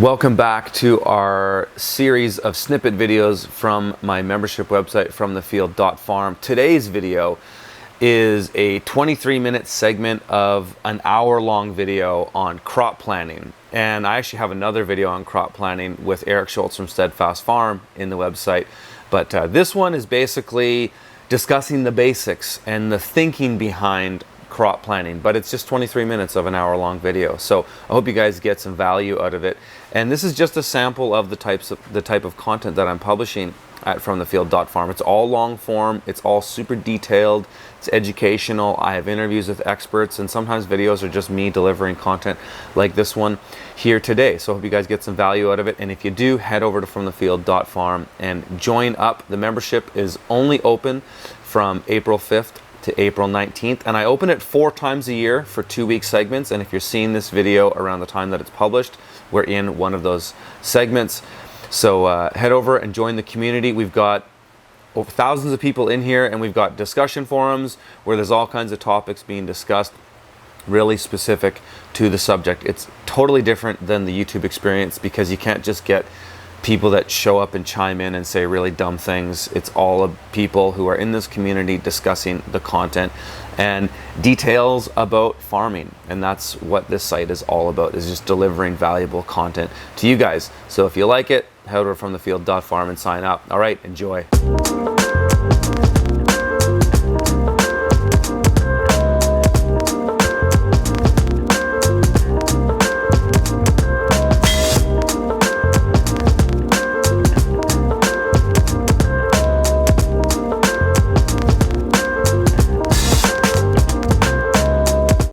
Welcome back to our series of snippet videos from my membership website, fromthefield.farm. Today's video is a 23-minute segment of an hour-long video on crop planning. And I actually have another video on crop planning with Eric Schultz from Steadfast Farm in the website. But this one is basically discussing the basics and the thinking behind crop planning, but it's just 23 minutes of an hour-long video. So I hope you guys get some value out of it. And this is just a sample of the type of content that I'm publishing at fromthefield.farm. It's all long form, it's all super detailed, it's educational. I have interviews with experts, and sometimes videos are just me delivering content like this one here today. So I hope you guys get some value out of it. And if you do, head over to fromthefield.farm and join up. The membership is only open from April 5th to April 19th, and I open it 4 times a year for 2-week segments. And if you're seeing this video around the time that it's published, we're in one of those segments. So head over and join the community. We've got over thousands of people in here, and we've got discussion forums where there's all kinds of topics being discussed really specific to the subject. It's totally different than the YouTube experience because you can't just get people that show up and chime in and say really dumb things. It's all of people who are in this community discussing the content and details about farming. And that's what this site is all about, is just delivering valuable content to you guys. So if you like it, head over from thefield.farm and sign up. All right, enjoy.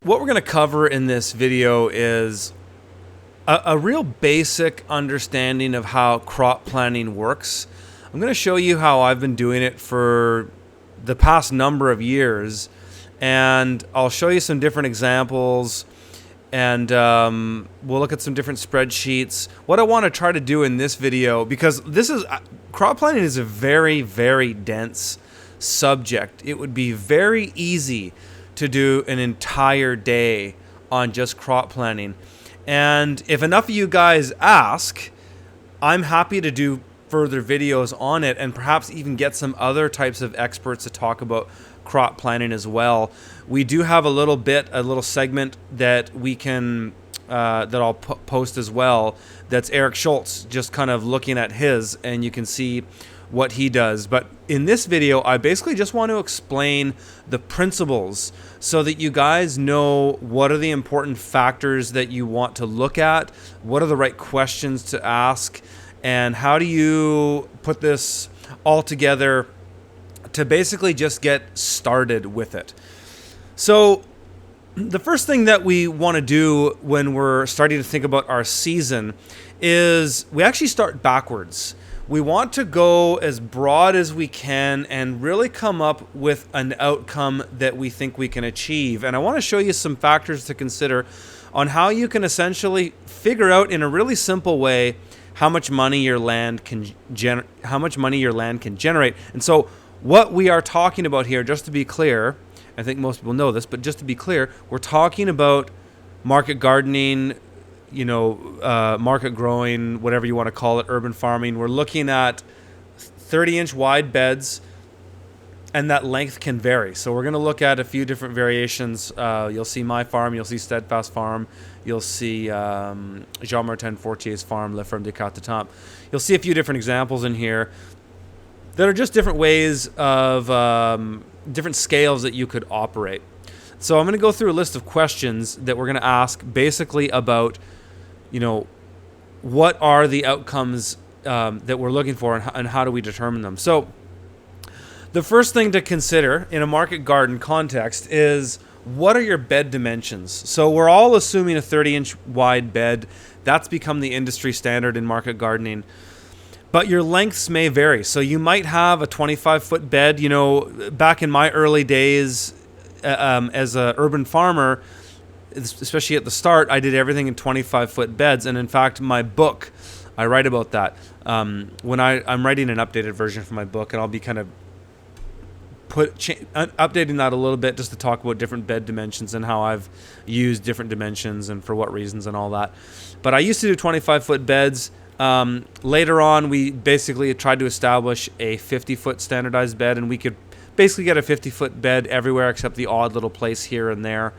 What we're going to cover in this video is a real basic understanding of how crop planning works. I'm going to show you how I've been doing it for the past number of years, and I'll show you some different examples, and we'll look at some different spreadsheets. What I want to try to do in this video, because crop planning is a very, very dense subject. It would be very easy to do an entire day on just crop planning. And if enough of you guys ask, I'm happy to do further videos on it and perhaps even get some other types of experts to talk about crop planning as well. We do have a little segment that we can that I'll post as well, that's Eric Schultz just kind of looking at his, and you can see what he does. But in this video, I basically just want to explain the principles so that you guys know what are the important factors that you want to look at, what are the right questions to ask, and how do you put this all together to basically just get started with it. So the first thing that we want to do when we're starting to think about our season is we actually start backwards. We want to go as broad as we can and really come up with an outcome that we think we can achieve. And I want to show you some factors to consider on how you can essentially figure out in a really simple way how much money your land can generate. And so what we are talking about here, just to be clear, I think most people know this, but just to be clear, we're talking about market gardening, market growing, whatever you want to call it, urban farming. We're looking at 30-inch wide beds, and that length can vary. So we're going to look at a few different variations. You'll see my farm, you'll see Steadfast Farm, you'll see Jean-Martin Fortier's farm, La Ferme des Quatre Temps. You'll see a few different examples in here that are just different ways of different scales that you could operate. So I'm going to go through a list of questions that we're going to ask basically about what are the outcomes that we're looking for, and how do we determine them. So the first thing to consider in a market garden context is, what are your bed dimensions? So we're all assuming a 30-inch wide bed. That's become the industry standard in market gardening. But your lengths may vary. So you might have a 25-foot bed. Back in my early days as an urban farmer, especially at the start, I did everything in 25-foot beds. And in fact, my book, I write about that. When I'm writing an updated version for my book, and I'll be kind of updating that a little bit just to talk about different bed dimensions and how I've used different dimensions and for what reasons and all that. But I used to do 25-foot beds. Later on, we basically tried to establish a 50-foot standardized bed, and we could basically get a 50-foot bed everywhere except the odd little place here and there,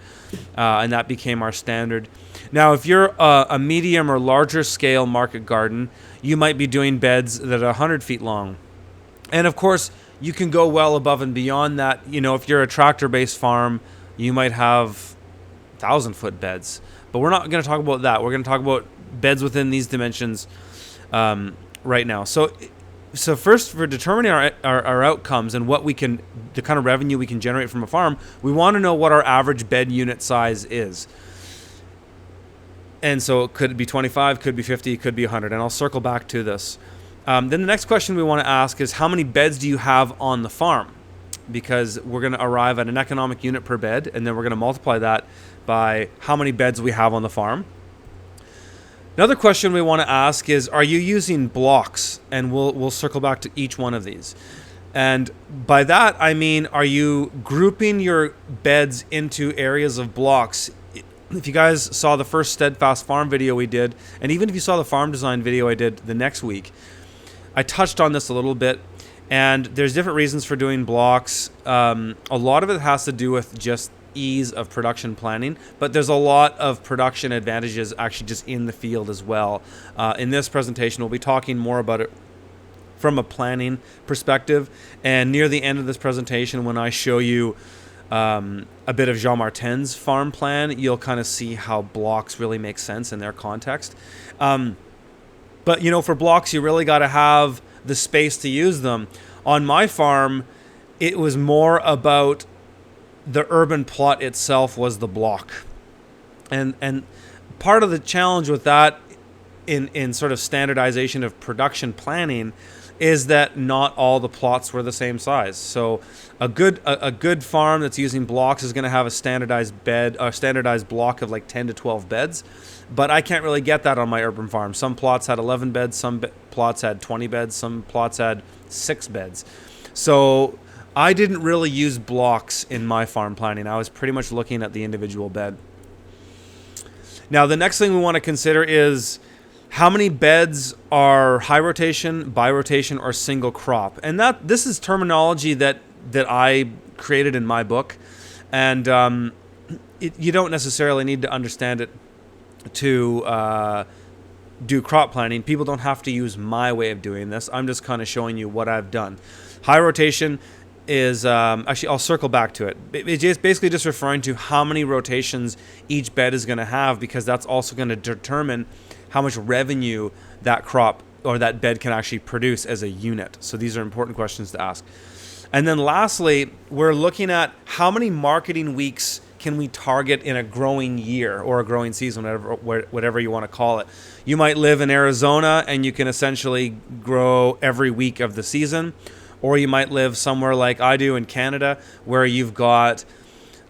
and that became our standard. Now, if you're a medium or larger scale market garden, you might be doing beds that are 100 feet long. And of course, you can go well above and beyond that. You know, if you're a tractor-based farm, you might have 1,000-foot beds. But we're not going to talk about that. We're going to talk about beds within these dimensions right now. So first, for determining our outcomes and what we can, the kind of revenue we can generate from a farm, we want to know what our average bed unit size is. And so it could be 25, could be 50, could be 100. And I'll circle back to this. Then the next question we want to ask is, how many beds do you have on the farm? Because we're going to arrive at an economic unit per bed, and then we're going to multiply that by how many beds we have on the farm. Another question we want to ask is, are you using blocks? And we'll circle back to each one of these. And by that, I mean, are you grouping your beds into areas of blocks? If you guys saw the first Steadfast Farm video we did, and even if you saw the farm design video I did the next week, I touched on this a little bit, and there's different reasons for doing blocks. A lot of it has to do with just ease of production planning, but there's a lot of production advantages actually just in the field as well. In this presentation, we'll be talking more about it from a planning perspective, and near the end of this presentation, when I show you a bit of Jean Martin's farm plan, you'll kind of see how blocks really make sense in their context. But, you know, for blocks, you really got to have the space to use them. On my farm, it was more about the urban plot itself was the block. And part of the challenge with that in sort of standardization of production planning is that not all the plots were the same size. So a good farm that's using blocks is going to have a standardized block of like 10 to 12 beds. But I can't really get that on my urban farm. Some plots had 11 beds, some plots had 20 beds, some plots had 6 beds. So I didn't really use blocks in my farm planning. I was pretty much looking at the individual bed. Now, the next thing we want to consider is how many beds are high rotation, birotation, or single crop. And this is terminology that I created in my book. And you don't necessarily need to understand it to do crop planning. People don't have to use my way of doing this. I'm just kind of showing you what I've done. High rotation is, actually, I'll circle back to it. It's just basically just referring to how many rotations each bed is going to have, because that's also going to determine how much revenue that crop or that bed can actually produce as a unit. So these are important questions to ask. And then lastly, we're looking at how many marketing weeks can we target in a growing year or a growing season, whatever you want to call it. You might live in Arizona and you can essentially grow every week of the season, or you might live somewhere like I do in Canada, where you've got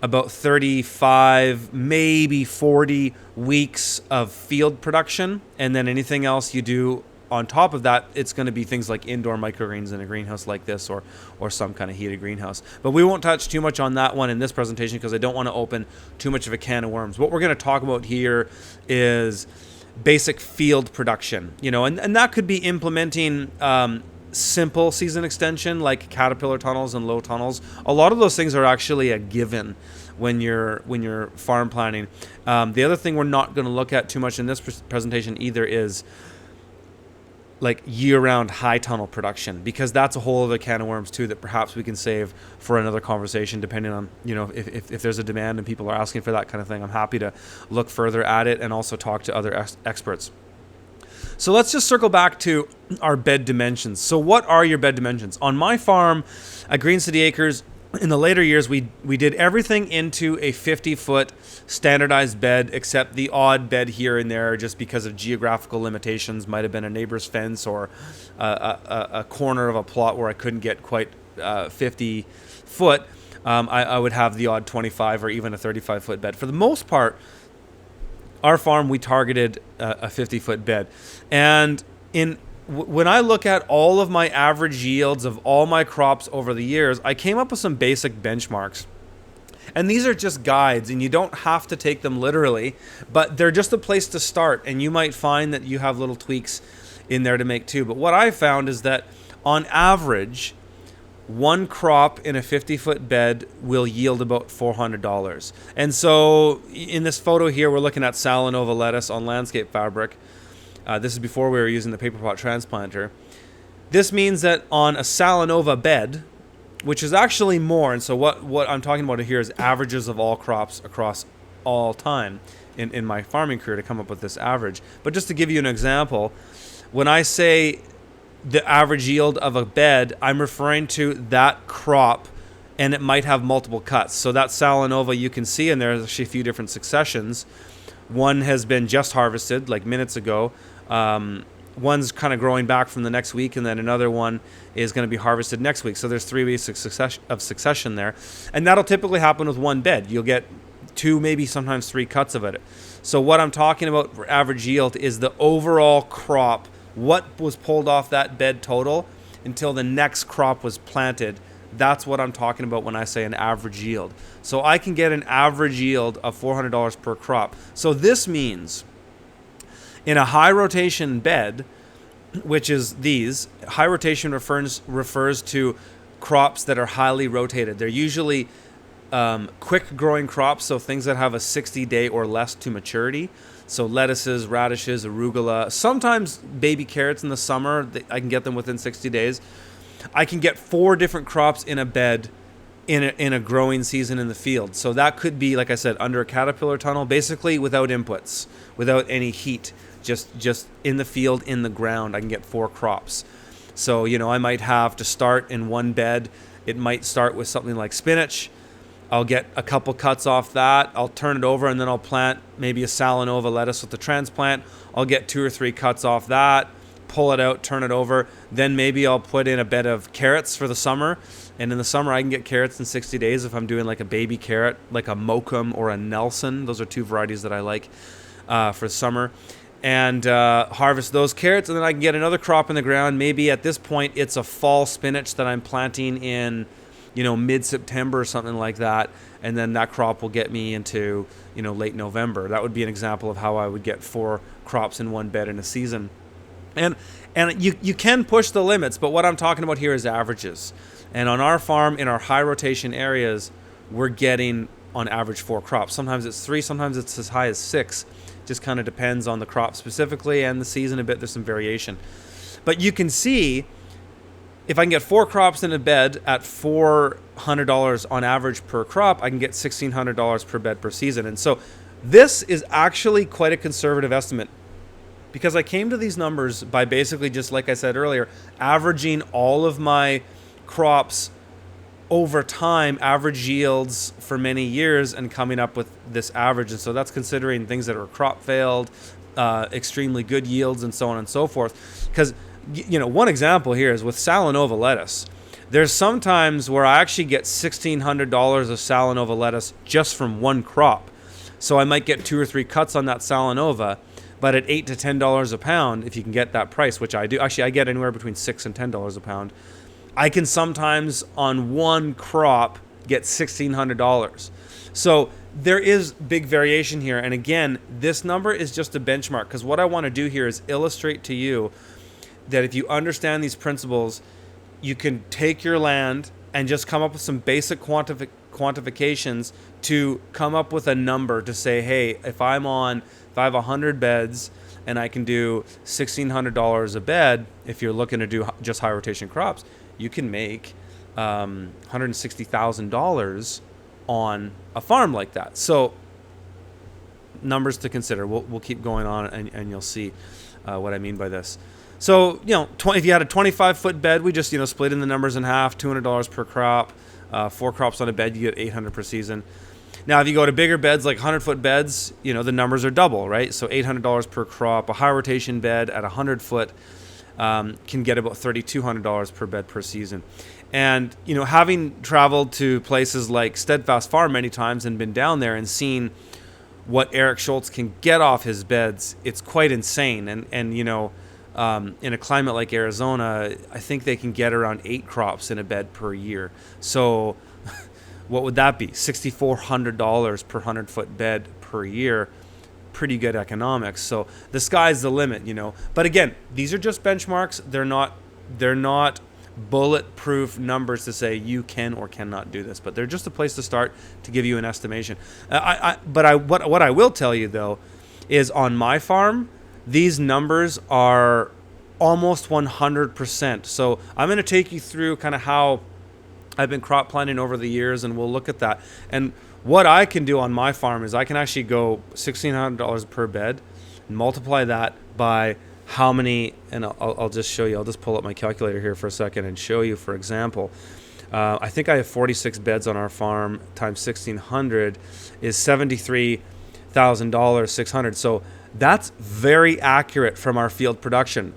about 35, maybe 40 weeks of field production, and then anything else you do on top of that, it's going to be things like indoor microgreens in a greenhouse like this, or some kind of heated greenhouse. But we won't touch too much on that one in this presentation because I don't want to open too much of a can of worms. What we're going to talk about here is basic field production, and that could be implementing simple season extension like caterpillar tunnels and low tunnels. A lot of those things are actually a given when you're farm planning. The other thing we're not going to look at too much in this presentation either is like year-round high tunnel production, because that's a whole other can of worms too that perhaps we can save for another conversation, depending on, if there's a demand and people are asking for that kind of thing. I'm happy to look further at it and also talk to other experts. So let's just circle back to our bed dimensions. So what are your bed dimensions? On my farm at Green City Acres, in the later years, we did everything into a 50-foot standardized bed, except the odd bed here and there, just because of geographical limitations. Might have been a neighbor's fence or a corner of a plot where I couldn't get quite 50 foot. I would have the odd 25 or even a 35-foot bed. For the most part, our farm, we targeted a 50-foot bed. And in when I look at all of my average yields of all my crops over the years, I came up with some basic benchmarks. And these are just guides, and you don't have to take them literally, but they're just a place to start, and you might find that you have little tweaks in there to make too. But what I found is that on average, one crop in a 50-foot bed will yield about $400. And so in this photo here, we're looking at Salanova lettuce on landscape fabric. This is before we were using the paper pot transplanter. This means that on a Salanova bed, which is actually more, and so what I'm talking about here is averages of all crops across all time in my farming career to come up with this average. But just to give you an example, when I say the average yield of a bed, I'm referring to that crop, and it might have multiple cuts. So that Salanova you can see, and there's actually a few different successions. One has been just harvested like minutes ago. One's kind of growing back from the next week, and then another one is going to be harvested next week. So there's 3 weeks of succession there. And that'll typically happen with one bed. You'll get 2, maybe sometimes 3 cuts of it. So what I'm talking about for average yield is the overall crop, what was pulled off that bed total until the next crop was planted. That's what I'm talking about when I say an average yield. So I can get an average yield of $400 per crop. So this means in a high rotation bed, which is these, high rotation refers to crops that are highly rotated. They're usually quick growing crops, so things that have a 60-day or less to maturity. So lettuces, radishes, arugula, sometimes baby carrots in the summer, I can get them within 60 days. I can get 4 different crops in a bed in a growing season in the field. So that could be, like I said, under a caterpillar tunnel, basically without inputs, without any heat, just in the field, in the ground. I can get 4 crops. So, I might have to start in one bed. It might start with something like spinach. I'll get a couple cuts off that. I'll turn it over, and then I'll plant maybe a Salanova lettuce with the transplant. I'll get 2 or 3 cuts off that, pull it out, turn it over. Then maybe I'll put in a bed of carrots for the summer. And in the summer, I can get carrots in 60 days if I'm doing like a baby carrot, like a Mokum or a Nelson. Those are 2 varieties that I like for summer. And harvest those carrots, and then I can get another crop in the ground. Maybe at this point, it's a fall spinach that I'm planting in mid-September or something like that, and then that crop will get me into, late November. That would be an example of how I would get 4 crops in one bed in a season. And you can push the limits, but what I'm talking about here is averages. And on our farm, in our high rotation areas, we're getting on average 4 crops. Sometimes it's 3, sometimes it's as high as 6. Just kind of depends on the crop specifically and the season a bit. There's some variation. But you can see, if I can get 4 crops in a bed at $400 on average per crop, I can get $1,600 per bed per season. And so this is actually quite a conservative estimate, because I came to these numbers by basically, just like I said earlier, averaging all of my crops over time, average yields for many years, and coming up with this average. And so that's considering things that are crop failed, extremely good yields, and so on and so forth. Because one example here is with Salanova lettuce. There's some times where I actually get $1,600 of Salanova lettuce just from one crop. So I might get 2 or 3 cuts on that Salanova, but at $8 to $10 a pound, if you can get that price, which I do. Actually, I get anywhere between $6 and $10 a pound. I can sometimes on one crop get $1,600. So there is big variation here. And again, this number is just a benchmark, because what I want to do here is illustrate to you that if you understand these principles, you can take your land and just come up with some basic quantifications to come up with a number to say, hey, if I have 100 beds and I can do $1,600 a bed, if you're looking to do just high rotation crops, you can make $160,000 on a farm like that. So numbers to consider. We'll keep going on, and you'll see what I mean by this. So, if you had a 25-foot bed, we just, split in the numbers in half, $200 per crop, 4 crops on a bed, you get $800 per season. Now, if you go to bigger beds, like 100-foot beds, the numbers are double, right? So $800 per crop. A high rotation bed at 100-foot can get about $3,200 per bed per season. And, having traveled to places like Steadfast Farm many times and been down there and seen what Eric Schultz can get off his beds, it's quite insane. And in a climate like Arizona, I think they can get around 8 crops in a bed per year. So what would that be? $6,400 per 100-foot bed per year. Pretty good economics. So the sky's the limit, you know. But again, these are just benchmarks. They're not bulletproof numbers to say you can or cannot do this, but they're just a place to start to give you an estimation. What I will tell you though is on my farm, these numbers are almost 100%. So I'm going to take you through kind of how I've been crop planting over the years, and we'll look at that. And what I can do on my farm is I can actually go $1,600 per bed and multiply that by how many, and I'll just show you. I'll just pull up my calculator here for a second and show you, for example. I think I have 46 beds on our farm times 1,600 is $73,600. So that's very accurate from our field production.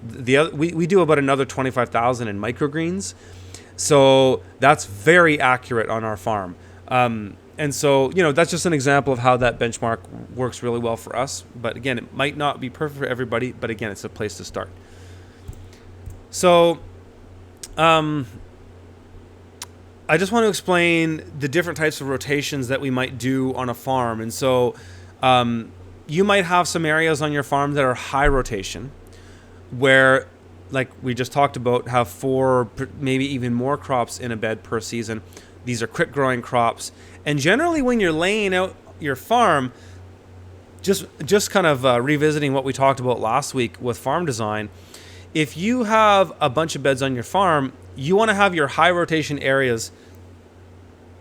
We do about another 25,000 in microgreens. So that's very accurate on our farm. And so, you know, that's just an example of how that benchmark works really well for us. But again, it might not be perfect for everybody, but again, it's a place to start. So, I just want to explain the different types of rotations that we might do on a farm. And so, you might have some areas on your farm that are high rotation, where, like we just talked about, have 4, maybe even more crops in a bed per season. These are quick growing crops. And generally when you're laying out your farm, just kind of revisiting what we talked about last week with farm design, if you have a bunch of beds on your farm, you want to have your high rotation areas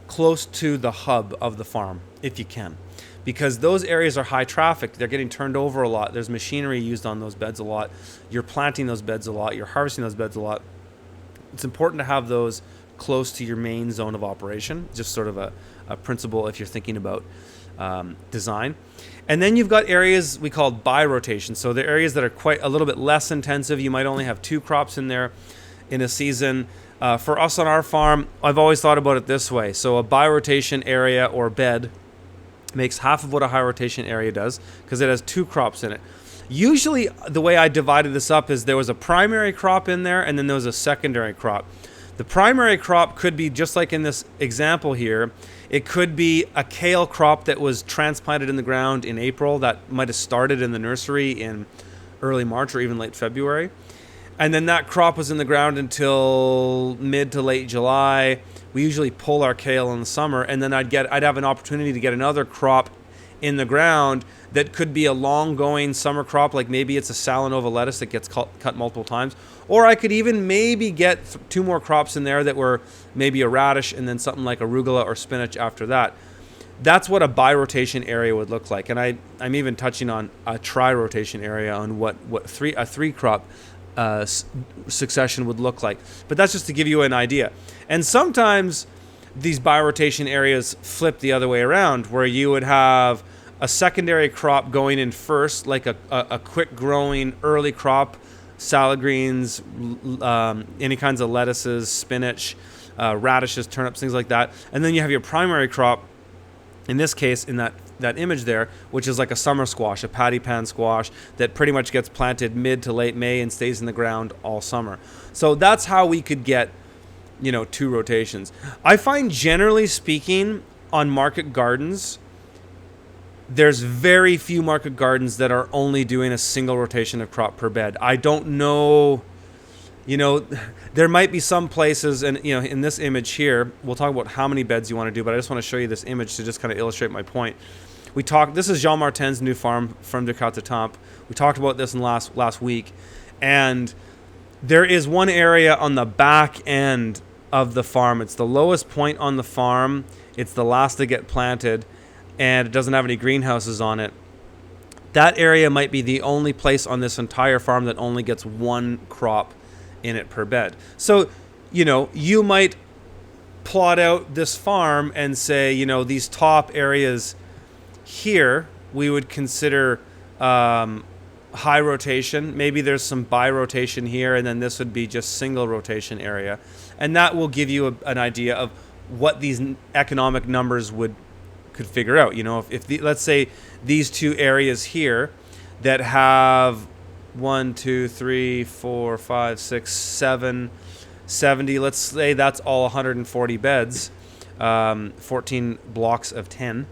close to the hub of the farm, if you can. Because those areas are high traffic. They're getting turned over a lot. There's machinery used on those beds a lot. You're planting those beds a lot. You're harvesting those beds a lot. It's important to have those close to your main zone of operation. Just sort of a principle if you're thinking about design. And then you've got areas we call bi-rotation. So they're areas that are quite a little bit less intensive. You might only have 2 crops in there in a season. For us on our farm, I've always thought about it this way. So a bi-rotation area or bed makes half of what a high rotation area does because it has 2 crops in it. Usually the way I divided this up is there was a primary crop in there and then there was a secondary crop. The primary crop could be just like in this example here. It could be a kale crop that was transplanted in the ground in April that might have started in the nursery in early March or even late February. And then that crop was in the ground until mid to late July. We usually pull our kale in the summer, and then I'd have an opportunity to get another crop in the ground that could be a long-going summer crop, like maybe it's a Salanova lettuce that gets cut multiple times. Or I could even maybe get 2 more crops in there that were maybe a radish and then something like arugula or spinach after that. That's what a bi-rotation area would look like. And I'm even touching on a tri-rotation area on what a 3-crop succession would look like. But that's just to give you an idea. And sometimes these bi-rotation areas flip the other way around, where you would have a secondary crop going in first, like a quick growing early crop, salad greens, any kinds of lettuces, spinach, radishes, turnips, things like that. And then you have your primary crop, in this case, in that image there, which is like a summer squash, a patty pan squash that pretty much gets planted mid to late May and stays in the ground all summer. So that's how we could get, 2 rotations. I find, generally speaking, on market gardens, there's very few market gardens that are only doing a single rotation of crop per bed. I don't know, there might be some places, and in this image here, we'll talk about how many beds you want to do, but I just want to show you this image to just kind of illustrate my point. This is Jean Martin's new farm from de Catetemps. We talked about this in last week, and there is one area on the back end of the farm. It's the lowest point on the farm. It's the last to get planted, and it doesn't have any greenhouses on it. That area might be the only place on this entire farm that only gets 1 crop in it per bed. So, you might plot out this farm and say, these top areas here we would consider high rotation. Maybe there's some bi-rotation here, and then this would be just single rotation area. And that will give you an idea of what these economic numbers could figure out. If let's say these 2 areas here that have 1, 2, 3, 4, 5, 6, 7, 70. Let's say that's all 140 beds, 14 blocks of 10.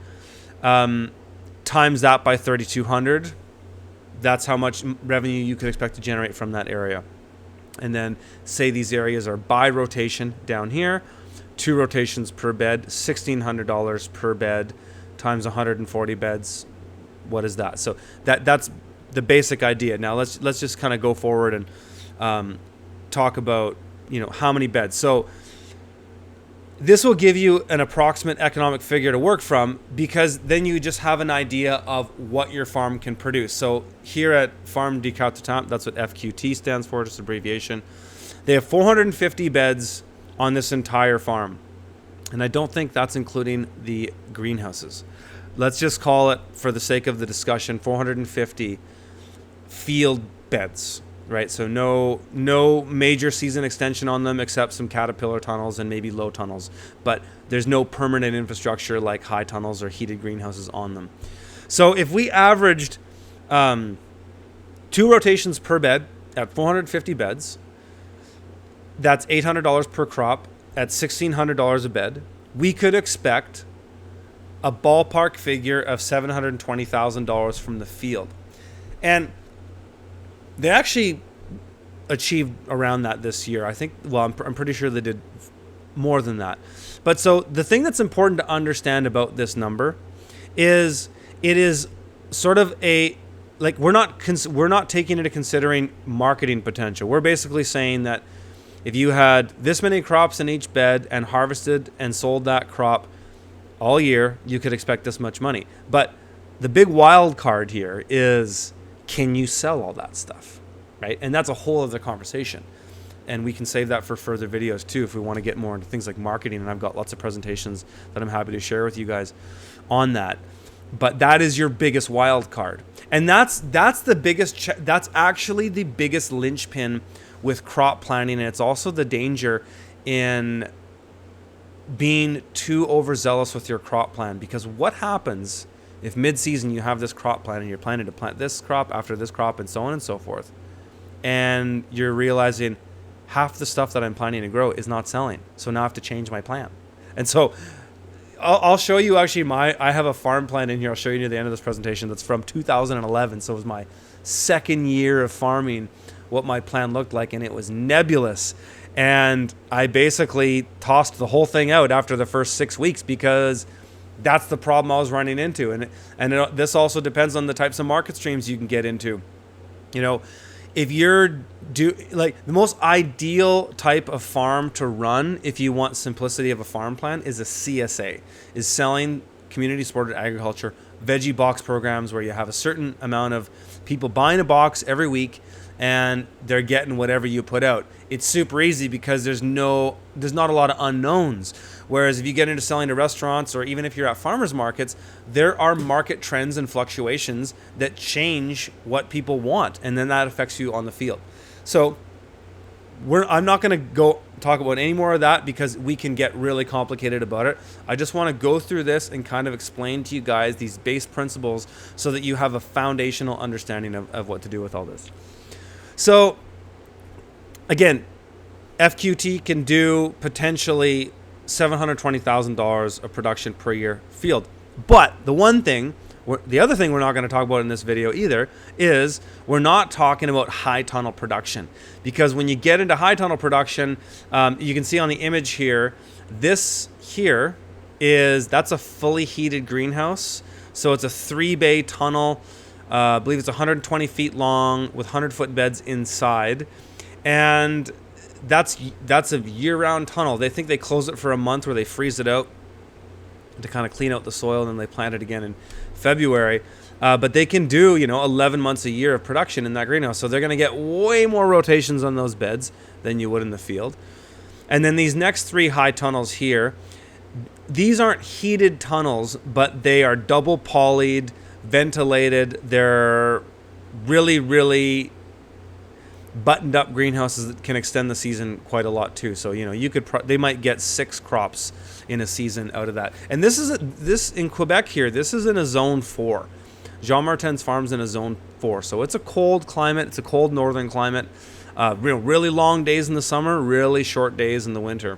Times that by 3,200. That's how much revenue you could expect to generate from that area. And then say these areas are by rotation down here, 2 rotations per bed, $1,600 per bed times 140 beds. What is that? So that's the basic idea. Now let's just kind of go forward and talk about, how many beds. So this will give you an approximate economic figure to work from, because then you just have an idea of what your farm can produce. So here at Farm du Temps, that's what FQT stands for, just abbreviation. They have 450 beds on this entire farm. And I don't think that's including the greenhouses. Let's just call it, for the sake of the discussion, 450 field beds. Right, so no major season extension on them except some caterpillar tunnels and maybe low tunnels. But there's no permanent infrastructure like high tunnels or heated greenhouses on them. So if we averaged 2 rotations per bed at 450 beds, that's $800 per crop at $1,600 a bed. We could expect a ballpark figure of $720,000 from the field. And they actually achieved around that this year. I think, I'm pretty sure they did more than that. But so the thing that's important to understand about this number is it is sort of we're not taking into considering marketing potential. We're basically saying that if you had this many crops in each bed and harvested and sold that crop all year, you could expect this much money. But the big wild card here is, can you sell all that stuff, right? And that's a whole other conversation. And we can save that for further videos too if we want to get more into things like marketing. And I've got lots of presentations that I'm happy to share with you guys on that. But that is your biggest wild card. And that's the biggest, that's actually the biggest linchpin with crop planning. And it's also the danger in being too overzealous with your crop plan. Because what happens if mid-season you have this crop plan and you're planning to plant this crop after this crop and so on and so forth, and you're realizing half the stuff that I'm planning to grow is not selling, so now I have to change my plan. And so I'll show you actually I have a farm plan in here. I'll show you near the end of this presentation that's from 2011, so it was my second year of farming, what my plan looked like, and it was nebulous. And I basically tossed the whole thing out after the first 6 weeks because that's the problem I was running into. This also depends on the types of market streams you can get into. If you're the most ideal type of farm to run, if you want simplicity of a farm plan, is a CSA, is selling community supported agriculture, veggie box programs where you have a certain amount of people buying a box every week and they're getting whatever you put out. It's super easy because there's not a lot of unknowns. Whereas if you get into selling to restaurants or even if you're at farmers markets, there are market trends and fluctuations that change what people want, and then that affects you on the field. So I'm not going to go talk about any more of that because we can get really complicated about it. I just want to go through this and kind of explain to you guys these base principles so that you have a foundational understanding of what to do with all this. So again, FQT can do potentially $720,000 of production per year field. But the other thing we're not going to talk about in this video either is we're not talking about high tunnel production. Because when you get into high tunnel production, you can see on the image here, that's a fully heated greenhouse. So it's a 3-bay tunnel. I believe it's 120 feet long with 100-foot beds inside. And that's a year-round tunnel. They think they close it for a month where they freeze it out to kind of clean out the soil, and then they plant it again in February. But they can do 11 months a year of production in that greenhouse. So they're going to get way more rotations on those beds than you would in the field. And then these next 3 high tunnels here, these aren't heated tunnels, but they are double polyed, ventilated. They're really, really buttoned up greenhouses that can extend the season quite a lot too. So they might get 6 crops in a season out of that. And this in Quebec here, this is in a zone 4. Jean Martin's farm's in a zone 4, so it's a cold climate. It's a cold northern climate. Really long days in the summer, really short days in the winter.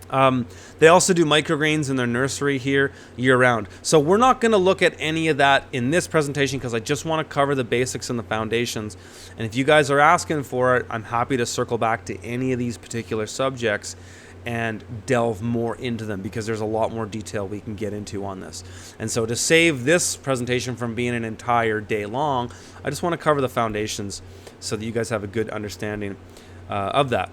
They also do microgreens in their nursery here year-round. So we're not going to look at any of that in this presentation because I just want to cover the basics and the foundations. And if you guys are asking for it, I'm happy to circle back to any of these particular subjects and delve more into them because there's a lot more detail we can get into on this. And so to save this presentation from being an entire day long, I just want to cover the foundations so that you guys have a good understanding of that.